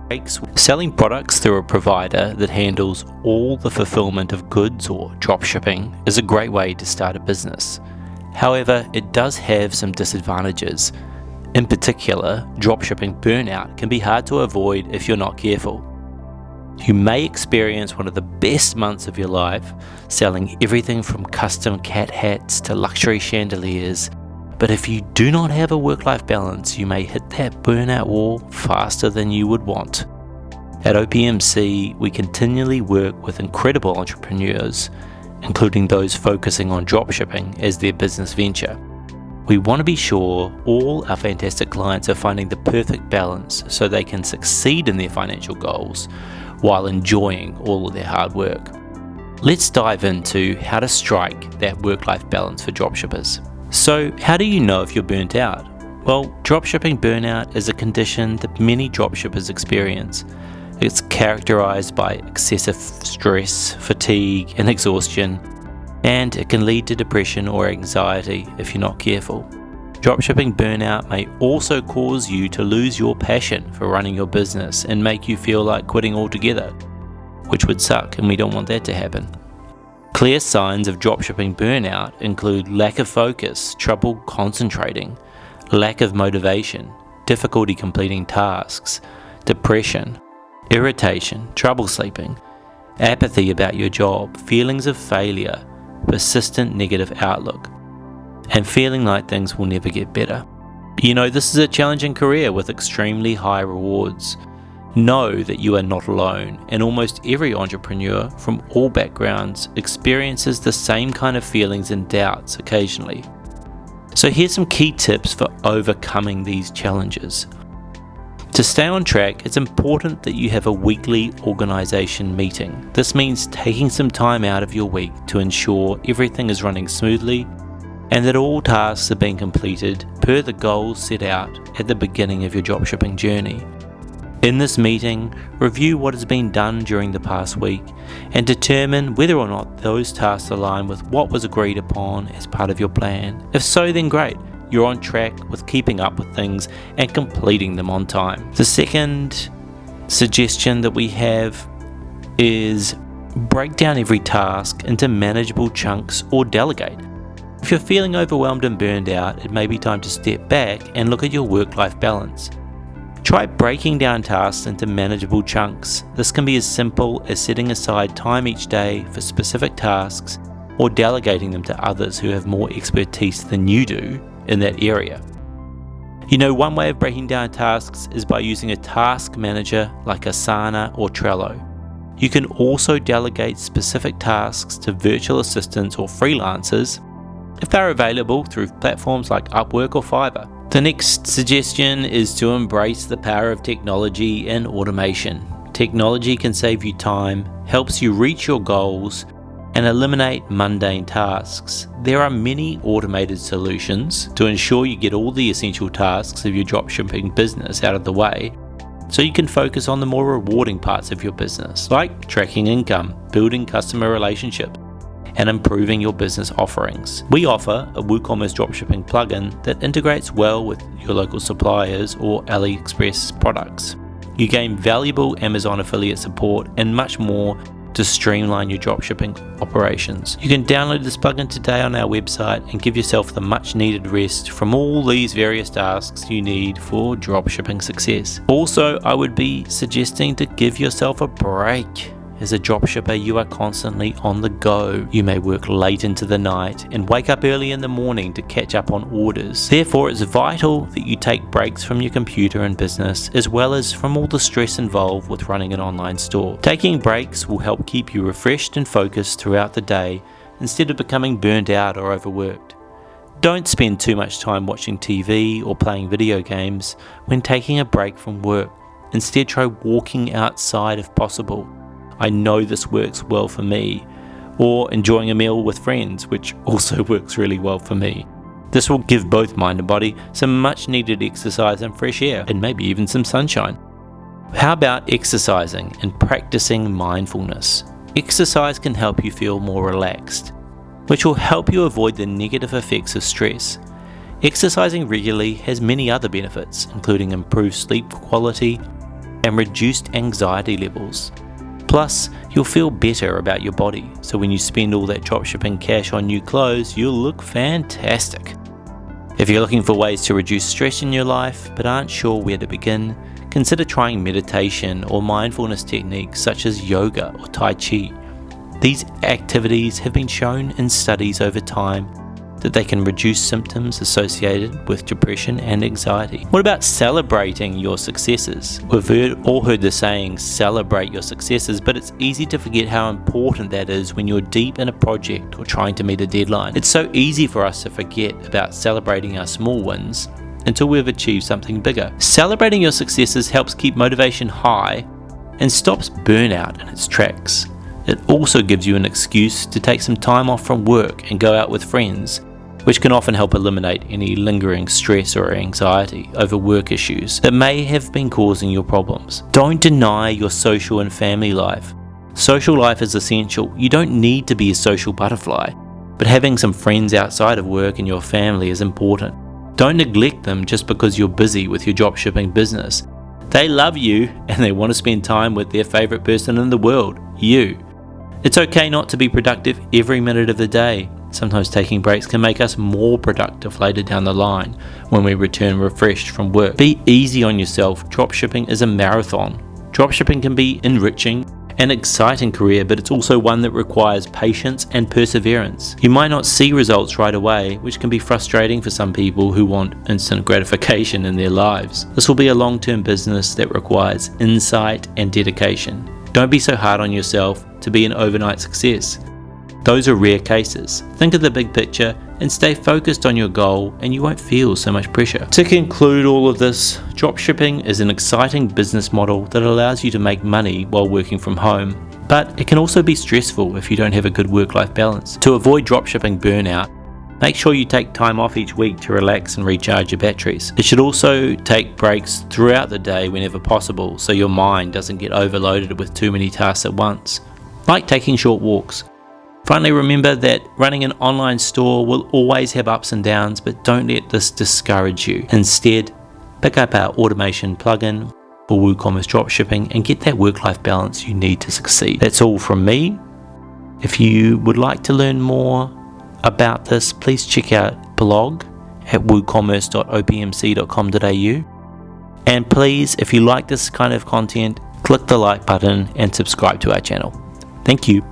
breaks. Selling products through a provider that handles all the fulfillment of goods or dropshipping is a great way to start a business. However, it does have some disadvantages. In particular, dropshipping burnout can be hard to avoid if you're not careful. You may experience one of the best months of your life selling everything from custom cat hats to luxury chandeliers, but if you do not have a work-life balance, you may hit that burnout wall faster than you would want. At OPMC, we continually work with incredible entrepreneurs, including those focusing on dropshipping as their business venture. We want to be sure all our fantastic clients are finding the perfect balance so they can succeed in their financial goals while enjoying all of their hard work. Let's dive into how to strike that work-life balance for dropshippers. So, how do you know if you're burnt out? Well, dropshipping burnout is a condition that many dropshippers experience. It's characterized by excessive stress, fatigue, and exhaustion, and it can lead to depression or anxiety if you're not careful. Dropshipping burnout may also cause you to lose your passion for running your business and make you feel like quitting altogether, which would suck, and we don't want that to happen. Clear signs of dropshipping burnout include lack of focus, trouble concentrating, lack of motivation, difficulty completing tasks, depression, irritation, trouble sleeping, apathy about your job, feelings of failure, persistent negative outlook, and feeling like things will never get better. You know, this is a challenging career with extremely high rewards. Know that you are not alone, and almost every entrepreneur from all backgrounds experiences the same kind of feelings and doubts occasionally. So here's some key tips for overcoming these challenges. To stay on track, it's important that you have a weekly organization meeting. This means taking some time out of your week to ensure everything is running smoothly and that all tasks are being completed per the goals set out at the beginning of your dropshipping journey. In this meeting, review what has been done during the past week and determine whether or not those tasks align with what was agreed upon as part of your plan. If so, then great, you're on track with keeping up with things and completing them on time. The second suggestion that we have is break down every task into manageable chunks or delegate. If you're feeling overwhelmed and burned out, it may be time to step back and look at your work-life balance. Try breaking down tasks into manageable chunks. This can be as simple as setting aside time each day for specific tasks or delegating them to others who have more expertise than you do in that area. You know, one way of breaking down tasks is by using a task manager like Asana or Trello. You can also delegate specific tasks to virtual assistants or freelancers if they're available through platforms like Upwork or Fiverr. The next suggestion is to embrace the power of technology and automation. Technology can save you time, helps you reach your goals, and eliminate mundane tasks. There are many automated solutions to ensure you get all the essential tasks of your dropshipping business out of the way, so you can focus on the more rewarding parts of your business, like tracking income, building customer relationships, and improving your business offerings. We offer a WooCommerce dropshipping plugin that integrates well with your local suppliers or AliExpress products. You gain valuable Amazon affiliate support and much more to streamline your dropshipping operations. You can download this plugin today on our website and give yourself the much needed rest from all these various tasks you need for dropshipping success. Also, I would be suggesting to give yourself a break. As a dropshipper, you are constantly on the go. You may work late into the night and wake up early in the morning to catch up on orders. Therefore, it's vital that you take breaks from your computer and business, as well as from all the stress involved with running an online store. Taking breaks will help keep you refreshed and focused throughout the day instead of becoming burnt out or overworked. Don't spend too much time watching TV or playing video games when taking a break from work. Instead, try walking outside if possible. I know this works well for me, or enjoying a meal with friends, which also works really well for me. This will give both mind and body some much needed exercise and fresh air, and maybe even some sunshine. How about exercising and practicing mindfulness? Exercise can help you feel more relaxed, which will help you avoid the negative effects of stress. Exercising regularly has many other benefits, including improved sleep quality, and reduced anxiety levels. Plus, you'll feel better about your body, so when you spend all that dropshipping cash on new clothes, you'll look fantastic. If you're looking for ways to reduce stress in your life but aren't sure where to begin, consider trying meditation or mindfulness techniques such as yoga or Tai Chi. These activities have been shown in studies over time that they can reduce symptoms associated with depression and anxiety. What about celebrating your successes? We've all heard the saying, celebrate your successes, but it's easy to forget how important that is when you're deep in a project or trying to meet a deadline. It's so easy for us to forget about celebrating our small wins until we've achieved something bigger. Celebrating your successes helps keep motivation high and stops burnout in its tracks. It also gives you an excuse to take some time off from work and go out with friends, which can often help eliminate any lingering stress or anxiety over work issues that may have been causing your problems. Don't deny your social and family life. Social life is essential. You don't need to be a social butterfly, but having some friends outside of work and your family is important. Don't neglect them just because you're busy with your dropshipping business. They love you and they want to spend time with their favorite person in the world, you. It's okay not to be productive every minute of the day. Sometimes taking breaks can make us more productive later down the line when we return refreshed from work. Be easy on yourself. Dropshipping is a marathon. Dropshipping can be enriching and exciting career, but it's also one that requires patience and perseverance. You might not see results right away, which can be frustrating for some people who want instant gratification in their lives. This will be a long-term business that requires insight and dedication. Don't be so hard on yourself to be an overnight success. Those are rare cases. Think of the big picture and stay focused on your goal, and you won't feel so much pressure. To conclude all of this, dropshipping is an exciting business model that allows you to make money while working from home, but it can also be stressful if you don't have a good work-life balance. To avoid dropshipping burnout, make sure you take time off each week to relax and recharge your batteries. It should also take breaks throughout the day whenever possible, so your mind doesn't get overloaded with too many tasks at once, like taking short walks. Finally, remember that running an online store will always have ups and downs, but don't let this discourage you. Instead, pick up our automation plugin for WooCommerce dropshipping and get that work-life balance you need to succeed. That's all from me. If you would like to learn more about this, please check out blog at woocommerce.opmc.com.au. And please, if you like this kind of content, click the like button and subscribe to our channel. Thank you.